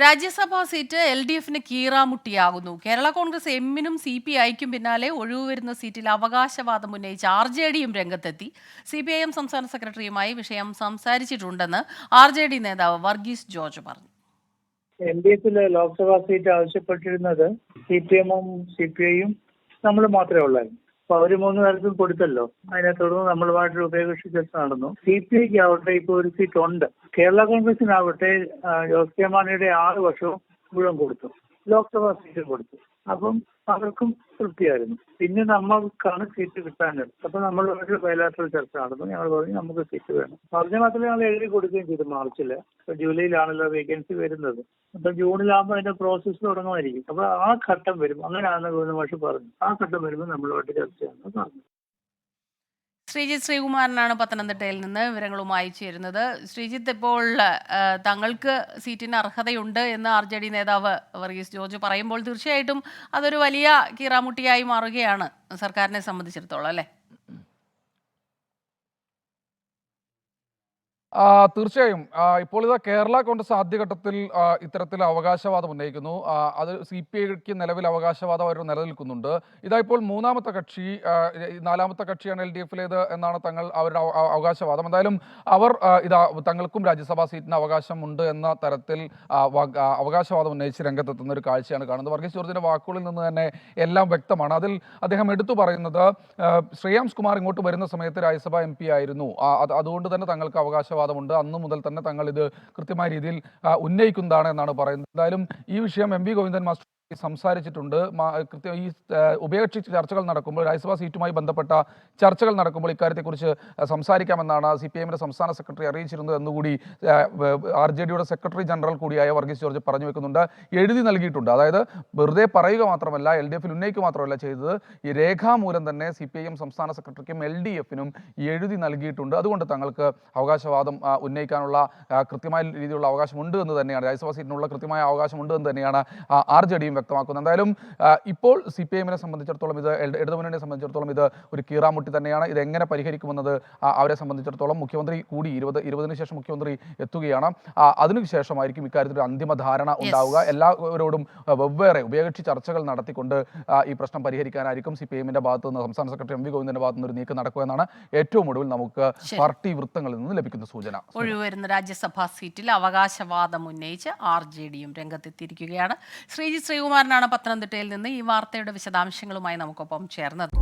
രാജ്യസഭാ seat LDFന് കീറാമുട്ടിയാകുന്നു. Kerala Congress എമ്മിനും CPIക്കും പിന്നാലെ ഒഴിവ് വരുന്ന സീറ്റിൽ അവകാശവാദം ഉന്നയിച്ച RJDയും രംഗത്തെത്തി. CPIM സംസ്ഥാന സെക്രട്ടറിയുമായി വിഷയം സംസാരിച്ചിട്ടുണ്ടെന്ന് RJD നേതാവ് വർഗീസ് ജോർജ് പറഞ്ഞു. LDFിലെ ലോക്സഭാ സീറ്റ് ആവശ്യപ്പെട്ടിരുന്നത് CPM-ഉം CPIയും നമ്മൾ മാത്രമേ ഉള്ളായിരുന്നു. അപ്പൊ അവര് 3 പേർക്കും കൊടുത്തല്ലോ. അതിനെ തുടർന്ന് നമ്മളുമായിട്ട് ഉഭയകക്ഷി ചർച്ച നടന്നു. CPIക്ക് ആവട്ടെ ഇപ്പൊ ഒരു സീറ്റ് ഉണ്ട്. കേരള കോൺഗ്രസിനാവട്ടെ ജോസ് കെ മാണിയുടെ 6 വർഷവും മുഴുവൻ കൊടുത്തു, ലോക്സഭാ സീറ്റ് കൊടുത്തു. അപ്പം അവർക്കും തൃപ്തിയായിരുന്നു. പിന്നെ നമ്മൾക്കാണ് സീറ്റ് കിട്ടാനുള്ളത്. അപ്പൊ നമ്മളുമായിട്ട് ബയലാറ്ററൽ ചർച്ച നടന്നു. ഞങ്ങൾ പറഞ്ഞു നമുക്ക് സീറ്റ് വേണം. പറഞ്ഞ മാത്രമേ ഞങ്ങൾ എഴുതി കൊടുക്കുകയും ചെയ്തു മാർച്ചില്. ഇപ്പൊ ജൂലൈയിലാണല്ലോ വേക്കൻസി വരുന്നത്. അപ്പൊ ജൂണിലാകുമ്പോൾ അതിന്റെ പ്രോസസ്സ് തുടങ്ങുമായിരിക്കും. അപ്പൊ ആ ഘട്ടം വരും, അങ്ങനെയാണെന്ന് ഗോവിന്ദ മാഷ് പറഞ്ഞു. ആ ഘട്ടം വരുമ്പോൾ നമ്മളുമായിട്ട് ചർച്ച ചെയ്യാമെന്ന് പറഞ്ഞു. ശ്രീജിത്ത് ശ്രീകുമാരനാണ് പത്തനംതിട്ടയിൽ നിന്ന് വിവരങ്ങളുമായി ചേരുന്നത്. ശ്രീജിത്ത്, ഇപ്പോൾ തങ്ങൾക്ക് സീറ്റിന് അർഹതയുണ്ട് എന്ന് RJD നേതാവ് വർഗീസ് ജോർജ് പറയുമ്പോൾ തീർച്ചയായിട്ടും അതൊരു വലിയ കീറാമുട്ടിയായി മാറുകയാണ് സർക്കാരിനെ സംബന്ധിച്ചിടത്തോളം, അല്ലേ? തീർച്ചയായും ഇപ്പോൾ ഇത് കേരള കോൺഗ്രസ് ആദ്യഘട്ടത്തിൽ ഇത്തരത്തിൽ അവകാശവാദം ഉന്നയിക്കുന്നു. അത് CPIക്ക് നിലവിൽ അവകാശവാദം അവർ നിലനിൽക്കുന്നുണ്ട്. ഇതാ ഇപ്പോൾ മൂന്നാമത്തെ കക്ഷി, 4ാമത്തെ കക്ഷിയാണ് LDFിലേത് എന്നാണ് അവരുടെ അവകാശവാദം. എന്തായാലും അവർ തങ്ങൾക്കും രാജ്യസഭാ സീറ്റിന് അവകാശമുണ്ട് എന്ന തരത്തിൽ അവകാശവാദം ഉന്നയിച്ച് രംഗത്തെത്തുന്ന ഒരു കാഴ്ചയാണ് കാണുന്നത്. വർഗീസ് ജോർജിന്റെ വാക്കുകളിൽ നിന്ന് തന്നെ എല്ലാം വ്യക്തമാണ്. അതിൽ അദ്ദേഹം എടുത്തു പറയുന്നത് ശ്രേയാംസ് കുമാർ ഇങ്ങോട്ട് വരുന്ന സമയത്ത് രാജ്യസഭാ MP ആയിരുന്നു, അതുകൊണ്ട് തന്നെ തങ്ങൾക്ക് അവകാശവാദമുണ്ട്, അന്നു മുതൽ തന്നെ തങ്ങൾ ഇത് കൃത്യമായ രീതിയിൽ ഉന്നയിക്കുന്നതാണ് എന്നാണ് പറയുന്നത്. എന്തായാലും ഈ വിഷയം MP ഗോവിന്ദൻ മാസ്റ്റർ സംസാരിച്ചിട്ടുണ്ട്. ഈ ഉഭയകക്ഷി ചർച്ചകൾ നടക്കുമ്പോൾ, രാജ്യസഭാ സീറ്റുമായി ബന്ധപ്പെട്ട ചർച്ചകൾ നടക്കുമ്പോൾ ഇക്കാര്യത്തെക്കുറിച്ച് സംസാരിക്കാമെന്നാണ് CPIMന്റെ സംസ്ഥാന സെക്രട്ടറി അറിയിച്ചിരുന്നത് എന്നുകൂടി RJDയുടെ സെക്രട്ടറി ജനറൽ കൂടിയായ വർഗീസ് ജോർജ് പറഞ്ഞു വെക്കുന്നുണ്ട്. എഴുതി നൽകിയിട്ടുണ്ട്. അതായത് വെറുതെ പറയുക മാത്രമല്ല, LDFിൽ ഉന്നയിക്കുക മാത്രമല്ല ചെയ്തത്, ഈ രേഖാമൂലം തന്നെ CPIM സംസ്ഥാന സെക്രട്ടറിക്കും LDFിനും എഴുതി നൽകിയിട്ടുണ്ട്. അതുകൊണ്ട് തങ്ങൾക്ക് അവകാശവാദം ഉന്നയിക്കാനുള്ള കൃത്യമായ രീതിയിലുള്ള അവകാശമുണ്ട് എന്ന് തന്നെയാണ്, രാജ്യസഭാ സീറ്റിനുള്ള കൃത്യമായ അവകാശമുണ്ട് എന്ന് തന്നെയാണ് RJDയും വ്യക്തമാക്കുന്നത്. എന്തായാലും ഇപ്പോൾ CPIMനെ സംബന്ധിച്ചിടത്തോളം, ഇത് ഇടതുമുന്നണിയെ സംബന്ധിച്ചിടത്തോളം ഇത് ഒരു കീറാമുട്ടി തന്നെയാണ്. ഇത് എങ്ങനെ പരിഹരിക്കുമെന്നത് അവരെ സംബന്ധിച്ചിടത്തോളം മുഖ്യമന്ത്രി കൂടി 20-ന് ശേഷം മുഖ്യമന്ത്രി എത്തുകയാണ്. അതിനുശേഷമായിരിക്കും ഇക്കാര്യത്തിൽ ഒരു അന്തിമ ധാരണ ഉണ്ടാവുക. എല്ലാവരോടും വെവ്വേറെ ഉഭയകക്ഷി ചർച്ചകൾ നടത്തിക്കൊണ്ട് ഈ പ്രശ്നം പരിഹരിക്കാനായിരിക്കും CPIMന്റെ ഭാഗത്തു നിന്ന്, സംസ്ഥാന സെക്രട്ടറി MP ഗോവിന്ദന്റെ ഭാഗത്തു നിന്ന് ഒരു നീക്കം നടക്കുക എന്നാണ് ഏറ്റവും ഒടുവിൽ നമുക്ക് പാർട്ടി വൃത്തങ്ങളിൽ നിന്ന് ലഭിക്കുന്ന സൂചന. ഒഴിവുവരുന്ന രാജ്യസഭാ സീറ്റിൽ അവകാശവാദം ഉന്നയിച്ച് RJDയും രംഗത്തെത്തിയിരിക്കുകയാണ്. ശ്രീജിത്ത് ശ്രീകുമാരനാണ് പത്തനംതിട്ടയിൽ നിന്ന് ഈ വാർത്തയുടെ വിശദാംശങ്ങളുമായി നമുക്കൊപ്പം ചേർന്നത്.